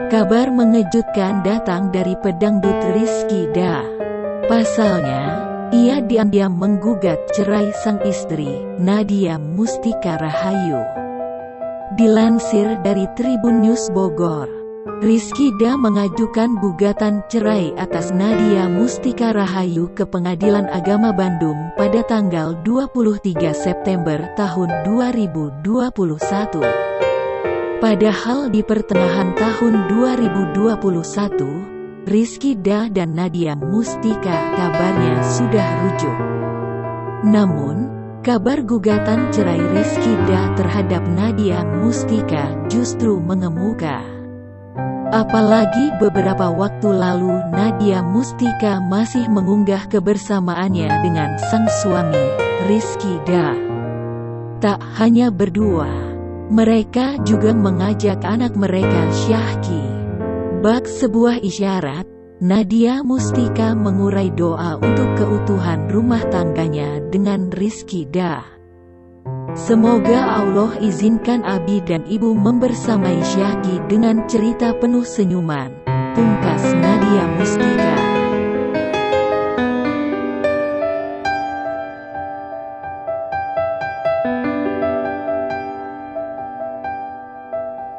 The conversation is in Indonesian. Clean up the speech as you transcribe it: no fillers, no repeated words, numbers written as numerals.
Kabar mengejutkan datang dari pedangdut Rizky Da. Pasalnya, ia diam-diam menggugat cerai sang istri, Nadia Mustika Rahayu. Dilansir dari Tribun News Bogor, Rizky Da mengajukan gugatan cerai atas Nadia Mustika Rahayu ke Pengadilan Agama Bandung pada tanggal 23 September tahun 2021. Padahal di pertengahan tahun 2021, Rizky Da dan Nadia Mustika kabarnya sudah rujuk. Namun, kabar gugatan cerai Rizky Da terhadap Nadia Mustika justru mengemuka. Apalagi beberapa waktu lalu Nadia Mustika masih mengunggah kebersamaannya dengan sang suami, Rizky Da. Tak hanya berdua, mereka juga mengajak anak mereka Syahki. Bak sebuah isyarat, Nadia Mustika mengurai doa untuk keutuhan rumah tangganya dengan Rizky Da. Semoga Allah izinkan Abi dan Ibu membersamai Syahki dengan cerita penuh senyuman, pungkas Nadia Mustika.